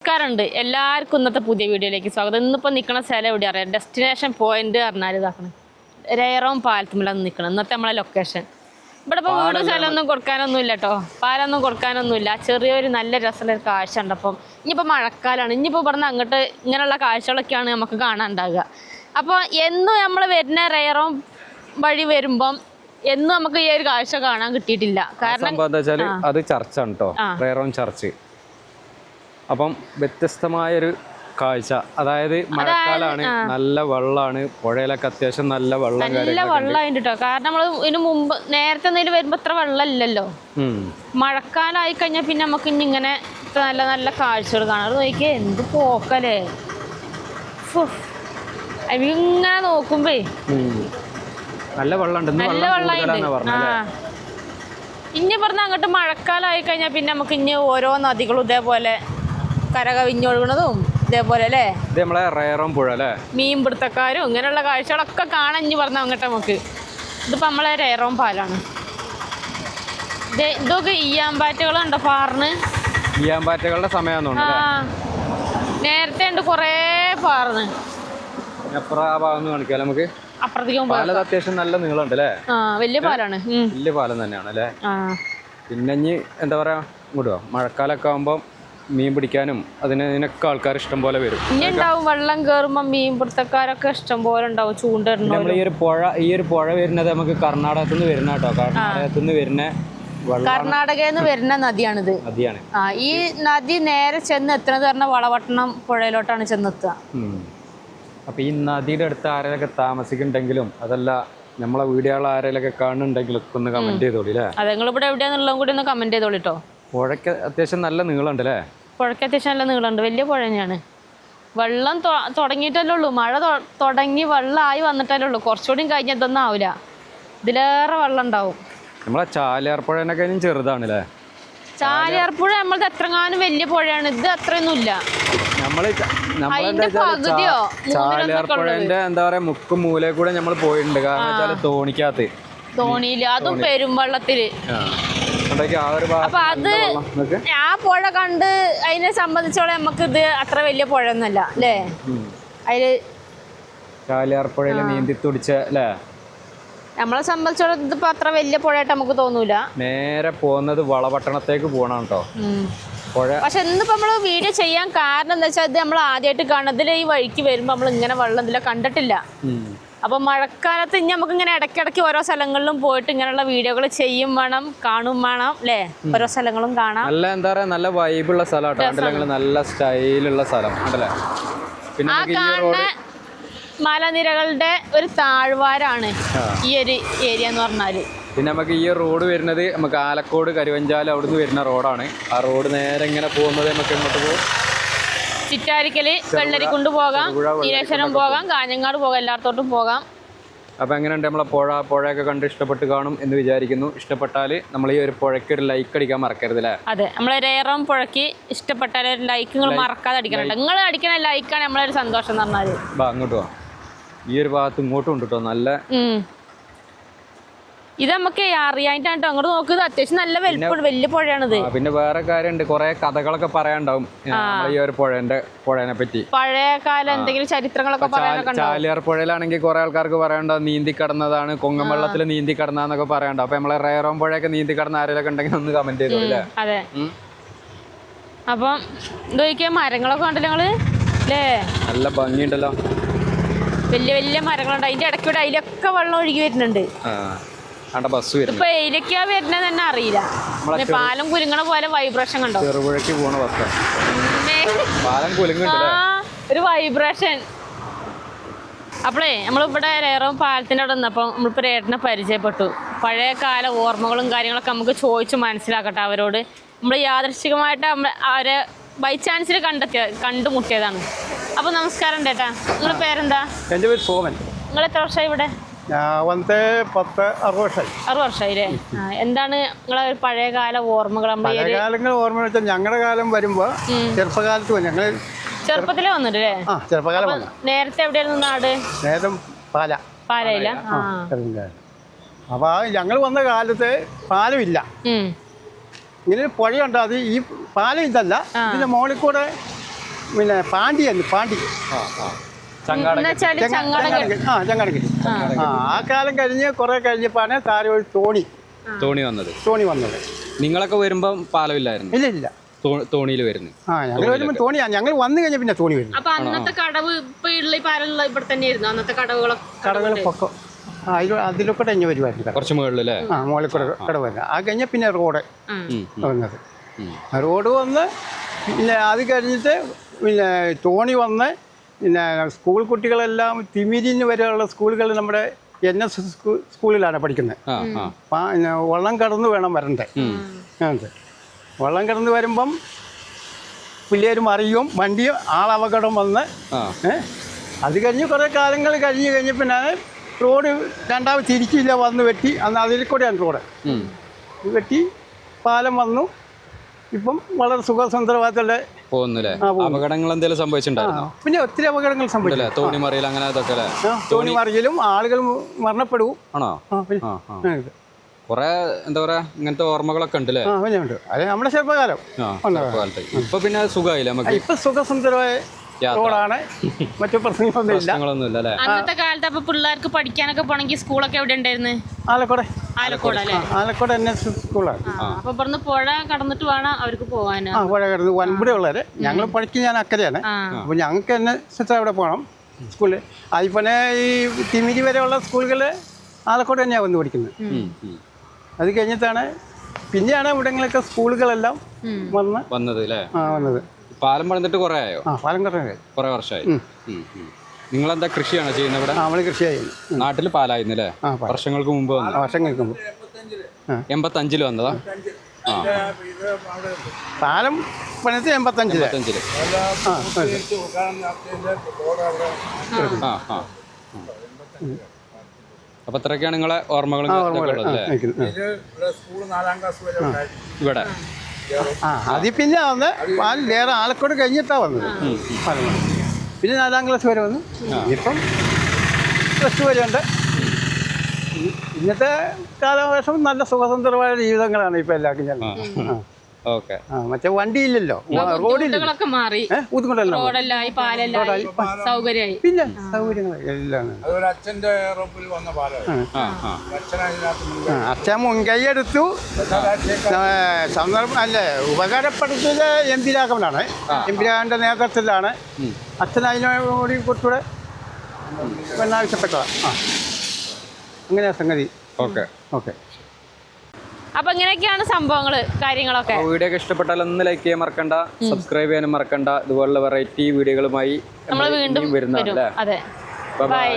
ണ്ട് എല്ലാവർക്കും ഇന്നത്തെ പുതിയ വീഡിയോയിലേക്ക് സ്വാഗതം. ഇന്നിപ്പോൾ നിൽക്കുന്ന സ്ഥലം എവിടെ അറിയാം, ഡെസ്റ്റിനേഷൻ പോയിന്റ് പറഞ്ഞാൽ ഇതാക്കണം രേറോം പാലത്തുമ്മലാണ് നിൽക്കണം ഇന്നത്തെ നമ്മളെ ലൊക്കേഷൻ. ഇവിടെ ഇപ്പോൾ വീട് സ്ഥലമൊന്നും കൊടുക്കാനൊന്നും ഇല്ല കേട്ടോ, പാലൊന്നും കൊടുക്കാനൊന്നുമില്ല. ചെറിയൊരു നല്ല രസമുള്ള ഒരു കാഴ്ച ഉണ്ട്. അപ്പം ഇനിയിപ്പോൾ മഴക്കാലമാണ്, ഇനിയിപ്പോൾ ഇവിടുന്ന് അങ്ങോട്ട് ഇങ്ങനെയുള്ള കാഴ്ചകളൊക്കെയാണ് നമുക്ക് കാണാനുണ്ടാകുക. അപ്പോൾ എന്നും നമ്മൾ വരുന്ന രേറോം വഴി വരുമ്പം എന്നും നമുക്ക് ഈ ഒരു കാഴ്ച കാണാൻ കിട്ടിയിട്ടില്ല. കാരണം അത് ചർച്ചാണ് കേട്ടോ, രേറോം ചർച്ച്. അപ്പം വ്യത്യസ്തമായൊരു കാഴ്ച, അതായത് മഴക്കാലാണ്, നല്ല വെള്ളമാണ്, പുഴയിലൊക്കെ അത്യാവശ്യം നല്ല വെള്ളമായിട്ട് കേട്ടോ. കാരണം നമ്മൾ ഇതിന് മുമ്പ് നേരത്തെ എന്തെങ്കിലും വരുമ്പോ ഇത്ര വെള്ളമില്ലല്ലോ. മഴക്കാലമായി കഴിഞ്ഞാൽ പിന്നെ നമുക്ക് ഇനി ഇങ്ങനെ നല്ല നല്ല കാഴ്ചകൾ കാണാം. നോക്കിയേ എന്ത് പോക്കല്ലേ, ഇങ്ങനെ നോക്കുമ്പേ നല്ല വെള്ളമുണ്ട്. ഇനി പറഞ്ഞ അങ്ങോട്ട് മഴക്കാലമായി കഴിഞ്ഞാൽ പിന്നെ നമുക്ക് ഇനി ഓരോ നദികളും ഇതേപോലെ കരകവിഞ്ഞൊഴുകണതും ഇതേപോലെ അല്ലേ, നമ്മളെ രേറോം പുഴ അല്ലേ, മീൻ പിടുത്തക്കാരും ഇങ്ങനെയുള്ള കാഴ്ചകളൊക്കെ കാണാൻ ഇനി പറഞ്ഞ അങ്ങോട്ട് നമുക്ക്. ഇതിപ്പോൾ നമ്മളെ രേറോം പാലാണ്. ഇതൊക്കെ ഈയാമ്പാറ്റകളുണ്ടോ പാറിന്, ഈയാമ്പാറ്റകളുടെ സമയം നേരത്തെ ഉണ്ട് കുറേ പാറിന്. കാണിക്കാം നമുക്ക്. അപ്പുറത്തേക്കും അത്യാവശ്യം നല്ല നീളമുണ്ട് അല്ലേ, വലിയ പാലാണ്, വലിയ പാലം തന്നെയാണ് അല്ലേ. പിന്നെ ഇനി എന്താ പറയാ, ഇങ്ങോട്ടോ മഴക്കാലൊക്കെ ആകുമ്പോൾ മീൻ പിടിക്കാനും ഇതിനൊക്കെ ആൾക്കാർ ഇഷ്ടം പോലെ വരും. ഇനി ഉണ്ടാവും, വെള്ളം കയറുമ്പോൾ മീൻ പിടുത്തക്കാരൊക്കെ ഇഷ്ടം പോലെ ഉണ്ടാവും. ചൂണ്ടിടണം. നമ്മൾ ഈ ഒരു പുഴ വരുന്നത് നമുക്ക് കർണാടകത്തിൽ നിന്ന് വരുന്ന കേട്ടോ, കർണാടകത്തിൽ നിന്ന് വരുന്ന കർണാടകയിൽ നിന്ന് വരുന്ന നദിയാണിത്. നദിയാണ്. ഈ നദി നേരെ ചെന്ന് എത്തുന്നത് പറഞ്ഞാൽ വളപട്ടണം പുഴയിലോട്ടാണ് ചെന്നെത്തുക. അപ്പൊ ഈ നദിയുടെ അടുത്ത് ആരെയൊക്കെ താമസിക്കുന്നുണ്ടെങ്കിലും അതല്ല നമ്മളെ വീഡിയോകൾ ആരെയൊക്കെ കാണുന്നുണ്ടെങ്കിലും ഒക്കെ ഒന്ന് കമന്റ് ചെയ്തോളി അല്ലേ. അതെ, നിങ്ങൾ ഇവിടെ എവിടെയാന്നുള്ളതും കൂടി ഒന്ന് കമന്റ് ചെയ്തോളിട്ടോ. പുഴയ്ക്ക് അത്യാവശ്യം നല്ല നീളമുണ്ട് അല്ലേ, പുഴയ്ക്ക് അത്യാവശ്യം നല്ല നീളമുണ്ട്, വലിയ പുഴ തന്നെയാണ്. വെള്ളം തുടങ്ങിയിട്ടല്ലേ ഉള്ളൂ, മഴ തുടങ്ങി വെള്ളമായി വന്നിട്ടല്ലേ ഉള്ളൂ. കുറച്ചുകൂടി കഴിഞ്ഞാൽ ഇതൊന്നും ആവില്ല, ഇതിലേറെ വെള്ളം ഉണ്ടാവും. നമ്മളെ ചാലിയാർ പുഴേനൊക്കെ ചെറുതാണ് അല്ലേ. ചാലിയാർ പുഴ നമ്മളത് എത്രങ്ങാനും വലിയ പുഴയാണ്, ഇത് അത്രയൊന്നും ഇല്ല. ചാലിയാർ പുഴന്റെ എന്താ പറയാ മുക്കും മൂലയിൽ കൂടെ നമ്മൾ പോയിട്ടുണ്ട്. കാരണം തോണിക്കകത്ത്, തോണിയില്, അതും പെരുമ്പള്ളത്തില്. അപ്പൊ അത് ആ പുഴ കണ്ട് അതിനെ സംബന്ധിച്ചോളം നമുക്ക് ഇത് അത്ര വലിയ പുഴ ഒന്നല്ല അല്ലേ. അതില് ചാലിയാർ പുഴയില് നീന്തി തുടിച്ച അല്ലേ, നമ്മളെ സംബന്ധിച്ചോളം ഇതിപ്പോ അത്ര വലിയ പുഴയായിട്ട് നമുക്ക് തോന്നൂല. നേരെ പോകുന്നത് വളപട്ടണത്തേക്ക് പോകണം കേട്ടോ പുഴ. പക്ഷെ ഇന്നിപ്പോ നമ്മള് വീഡിയോ ചെയ്യാൻ കാരണം എന്താ വെച്ചാൽ ഇത് നമ്മൾ ആദ്യമായിട്ട് കാണുന്നതിൽ ഈ വഴിക്ക് വരുമ്പോ നമ്മൾ ഇങ്ങനെ വെള്ളം ഇതിലെ കണ്ടിട്ടില്ല. അപ്പൊ മഴക്കാലത്ത് ഇനി നമുക്ക് ഇങ്ങനെ ഇടയ്ക്കിടയ്ക്ക് ഓരോ സ്ഥലങ്ങളിലും പോയിട്ട് ഇങ്ങനെയുള്ള വീഡിയോകൾ ചെയ്യും വേണം, കാണും വേണം അല്ലേ. ഓരോ സ്ഥലങ്ങളും കാണാം. നല്ല എന്താ പറയാ, നല്ല വൈബുള്ള സ്ഥലം, നല്ല സ്റ്റൈലുള്ള സ്ഥലം ഉണ്ടല്ലേ. പിന്നെ ആ കാണുന്ന മലനിരകളുടെ ഒരു താഴ്വാരാണ് ഈ ഒരു ഏരിയ എന്ന് പറഞ്ഞാല്. പിന്നെ നമുക്ക് ഈ റോഡ് വരുന്നത് നമുക്ക് ആലക്കോട് കരുവഞ്ചാല് അവിടുന്ന് വരുന്ന റോഡാണ്. ആ റോഡ് നേരെ ഇങ്ങനെ പോകുന്നത് നമുക്ക് ഇങ്ങോട്ട് പോകും, ചിറ്റാരിക്കല്, വെള്ളരിക്കുണ്ട് പോകാം, നീലേശ്വരം പോകാം, കാഞ്ഞങ്ങാട് പോകാം, എല്ലായിടത്തോട്ടും പോകാം. അപ്പം എങ്ങനെയുണ്ട് നമ്മളെ പുഴയൊക്കെ കണ്ട് ഇഷ്ടപ്പെട്ട് കാണും എന്ന് വിചാരിക്കുന്നു. ഇഷ്ടപ്പെട്ടാൽ നമ്മൾ ഈ ഒരു പുഴയ്ക്ക് ഒരു ലൈക്ക് അടിക്കാൻ മറക്കരുത് അല്ലേ. അതെ, നമ്മളെ രേറോം പുഴയ്ക്ക് ഇഷ്ടപ്പെട്ടാൽ ഒരു ലൈക്ക് നിങ്ങൾ മറക്കാതെ അടിക്കണം. നിങ്ങൾ അടിക്കുന്ന ലൈക്കാണ് നമ്മളൊരു സന്തോഷം എന്ന് പറഞ്ഞാൽ. അങ്ങോട്ട് പോവാം, ഈ ഒരു ഭാഗത്ത് ഇങ്ങോട്ടും ഉണ്ട് കേട്ടോ. നല്ല ഇത് നമുക്ക് അറിയാനായിട്ടോ. അങ്ങോട്ട് നോക്കുന്നത് അത്യാവശ്യം നല്ല വലിയ പുഴയാണിത്. പിന്നെ വേറെ കാര്യമുണ്ട്, കുറെ കഥകളൊക്കെ പറയാനുണ്ടാവും ഈ ഒരു പുഴേനെ പറ്റി. പഴയ കാലം എന്തെങ്കിലും ചരിത്രങ്ങളൊക്കെ പറയാനൊക്കെ. ചാലിയാർ പുഴയിലാണെങ്കിൽ കുറെ ആൾക്കാർക്ക് പറയാനുണ്ടാവും നീന്തി കടന്നതാണ്, കൊങ്ങം വെള്ളത്തിൽ നീന്തി കടന്നതൊക്കെ പറയാനുണ്ടാവും. അപ്പൊ നമ്മളെ രേറോം പുഴയൊക്കെ നീന്തി കടന്ന ആരെങ്കിലും ഉണ്ടെങ്കിൽ ഒന്ന് കമന്റ് ചെയ്തോളൂ. അതെ, അപ്പം ഇതൊക്കെ മരങ്ങളൊക്കെ ഉണ്ടല്ലോ ഞങ്ങള് അല്ലേ, നല്ല ഭംഗിയുണ്ടല്ലോ. വലിയ വലിയ മരങ്ങളുണ്ട്, അതിന്റെ ഇടയ്ക്കൂടെ അതിലൊക്കെ വെള്ളം ഒഴുകി വരുന്നുണ്ട്. ഇപ്പൊ ഇതിലേക്കാ വരുന്നത് തന്നെ അറിയില്ല. പാലം കുലുങ്ങണ പോലെ വൈബ്രേഷൻ കണ്ടോ, ചെറുപുഴയ്ക്ക് പോണ ബസ് പാലം കുലുങ്ങുന്നുണ്ട്, ഒരു വൈബ്രേഷൻ. അപ്പോഴേ നമ്മളിവിടെ രേറോം പാലത്തിൻ്റെ അവിടെ നിന്നപ്പോൾ നമ്മളിപ്പോൾ രേട്ടനെ പരിചയപ്പെട്ടു. പഴയ കാല ഓർമ്മകളും കാര്യങ്ങളൊക്കെ നമുക്ക് ചോദിച്ച് മനസ്സിലാക്കട്ടെ അവരോട്. നമ്മൾ യാദൃശ്ചികമായിട്ട് അവരെ ബൈ ചാൻസിൽ കണ്ടുമുട്ടിയതാണ്. അപ്പോൾ നമസ്കാരം ചേട്ടാ, നിങ്ങളുടെ പേരെന്താ? എൻ്റെ പേര് സോമൻ. നിങ്ങൾ എത്ര വർഷമായി ഇവിടെ? വന്നിട്ട് 10-60 വർഷമായി. 60 വർഷമായില്ലേ. എന്താണ് നിങ്ങളെ പഴയകാല ഓർമ്മകൾ? പഴയകാലങ്ങൾ ഓർമ്മ വെച്ചാൽ ഞങ്ങളുടെ കാലം വരുമ്പോൾ ചെറുപ്പകാലത്ത് വന്നു. ഞങ്ങൾ ചെറുപ്പത്തിലേ വന്നിട്ടല്ലേ? ചെറുപ്പകാലം വന്നു. നേരത്തെ എവിടെയായിരുന്നു നാട്? നേരം പാലയില്ല. അപ്പോൾ ഞങ്ങൾ വന്ന കാലത്ത് പാലമില്ല. ഇങ്ങനെ പുഴയുണ്ട്, അത് ഈ പാലം ഇതല്ല, ഇതിന്റെ മുകളിൽ കൂടെ പിന്നെ പാണ്ടിയായിരുന്നു പാണ്ടി എന്നുവെച്ചാല് ചങ്ങട ചങ്ങടക്കരി ആ കാലം കഴിഞ്ഞ് കുറെ കഴിഞ്ഞപ്പോഴാണ് താരവഴി തോണി വന്നത്. നിങ്ങളൊക്കെ വരുമ്പം പാലമില്ലായിരുന്നു? ഇല്ല തോണിയിൽ വരുന്നു. ഞങ്ങൾ വരുമ്പോൾ തോണിയാ, ഞങ്ങൾ വന്നു കഴിഞ്ഞാൽ പിന്നെ തോണി വരുന്നു. അപ്പൊ അന്നത്തെ കടവ് ഇപ്പൊ ഉള്ള ഈ പാലുള്ള ഇവിടെ തന്നെയായിരുന്നു അന്നത്തെ കടകൾ പൊക്കം അതിലൊക്കെ തന്നെ വരുമായിരുന്നു. കുറച്ച് മുകളിലല്ലേ? മുകളിൽ കൂടെ കട വരുന്നത്. ആ കഴിഞ്ഞാൽ പിന്നെ റോഡ് വന്നത്. റോഡ് വന്ന് പിന്നെ അത് കഴിഞ്ഞിട്ട് പിന്നെ തോണി വന്ന് പിന്നെ സ്കൂൾ കുട്ടികളെല്ലാം തിമിരിന് വരെയുള്ള സ്കൂളുകൾ നമ്മുടെ NS സ്കൂളിലാണ് പഠിക്കുന്നത്. പിന്നെ വള്ളം കടന്ന് വേണം വരണ്ടേ. അതെ, വള്ളം കടന്ന് വരുമ്പം പിള്ളേർ മറിയും, വണ്ടിയും ആളപകടം വന്ന് അത് കഴിഞ്ഞ് കുറേ കാലങ്ങൾ കഴിഞ്ഞ് പിന്നെ റോഡ് രണ്ടാമത് തിരിച്ചില്ല, വന്ന് വെട്ടി. അന്ന് അതിൽ കൂടെയാണ് റോഡ് വെട്ടി, പാലം വന്നു. ഇപ്പം വളരെ സുഖസുന്ദരമായിട്ടുള്ള പോകുന്നില്ലേ? അപകടങ്ങൾ എന്തെങ്കിലും സംഭവിച്ചിട്ടുണ്ടായിരുന്നോ? പിന്നെ ഒത്തിരി അപകടങ്ങൾ സംഭവിച്ചില്ല. തോണി മറിയൽ അങ്ങനെ അതൊക്കെ അല്ലേ? തോണി മറിയലും ആളുകൾ മരണപ്പെടും. ആണോ? കൊറേ എന്താ പറയാ ഇങ്ങനത്തെ ഓർമ്മകളൊക്കെ ഉണ്ട് അല്ലേ? ഉണ്ട്. അത് നമ്മുടെ ചെറുപ്പകാലം. ഇപ്പൊ പിന്നെ സുഖമായില്ല നമുക്ക്. ഇപ്പൊ സുഖസുന്ദരമായ റോഡാണ്, മറ്റു പ്രശ്നങ്ങളൊന്നുമില്ല. അന്നത്തെ കാലത്ത് അപ്പൊ പിള്ളേർക്ക് പഠിക്കാനൊക്കെ പോണെങ്കിൽ സ്കൂളൊക്കെ എവിടെ ഉണ്ടായിരുന്നു? ആലക്കോട് NS സ്കൂളാണ്. അപ്പൊ ഇവിടുന്ന് പുഴ കടന്നിട്ട് വേണം അവർക്ക് പോകാൻ. പുഴ കടന്ന് വൻപുഴ ഉള്ളവരെ. ഞങ്ങൾ പഠിക്കും, ഞാൻ അക്കരെയാണ്. അപ്പൊ ഞങ്ങൾക്ക് NS അവിടെ പോകണം സ്കൂളിൽ. അതിപ്പോ ഈ തിമിരി വരെയുള്ള സ്കൂളുകൾ ആലക്കോട് തന്നെയാണ് വന്ന് പഠിക്കുന്നത്. അത് കഴിഞ്ഞിട്ടാണ് പിന്നെയാണ് ഇവിടങ്ങളൊക്കെ സ്കൂളുകളെല്ലാം വന്നത്. പാലം പണിതിട്ട് കുറെ ആയോ? പാലം കുറെ വർഷമായി. നിങ്ങളെന്താ കൃഷിയാണോ ചെയ്യുന്നത് ഇവിടെ? നമ്മൾ കൃഷി ചെയ്യുന്നു. നാട്ടിൽ പാലായിരുന്നല്ലേ? വർഷങ്ങൾക്ക് മുമ്പ് വർഷങ്ങൾക്ക് മുമ്പ് 85 വന്നതാ. പാലം പണിത് 85. അപ്പൊ അത്രയൊക്കെയാണ് നിങ്ങളെ ഓർമ്മകളും ഇവിടെ. അതിൽ പിന്നെ വന്ന് വേറെ ആലക്കോട് കഴിഞ്ഞിട്ടാണ് വന്നത്. പിന്നെ 4ാം ക്ലാസ് വരെ വന്നു. ഇപ്പം +2 വരെ ഉണ്ട്. ഇന്നത്തെ കാലവർഷം നല്ല സുഖസുന്ദരമായ ജീവിതങ്ങളാണ് ഇപ്പം എല്ലാവർക്കും. മറ്റേ വണ്ടിയില്ലല്ലോ, റോഡില്ലല്ലോ, പിന്നെ സൗകര്യങ്ങൾ അച്ഛൻ മുൻകൈയെടുത്തു. സന്ദർഭം അല്ലേ ഉപകാരപ്പെടുത്തിയത് MP രാഘവനാണ്. MP രാഘവന്റെ നേതൃത്വത്തിലാണ് അച്ഛൻ അതിനോട് കുറച്ചുകൂടെ ആവശ്യപ്പെട്ടതാണ്. അങ്ങനെയാ സംഗതി. ഓക്കെ. അപ്പൊ ഇങ്ങനെയൊക്കെയാണ് സംഭവങ്ങള്, കാര്യങ്ങളൊക്കെ. വീഡിയോ ഒക്കെ ഇഷ്ടപ്പെട്ടാൽ ഒന്ന് ലൈക്ക് ചെയ്യാൻ മറക്കണ്ട, സബ്സ്ക്രൈബ് ചെയ്യാനും മറക്കണ്ട. ഇതുപോലുള്ള വെറൈറ്റി വീഡിയോകളുമായി നമ്മൾ വീണ്ടും വരുന്നതാണ്. അതെ, ബൈ.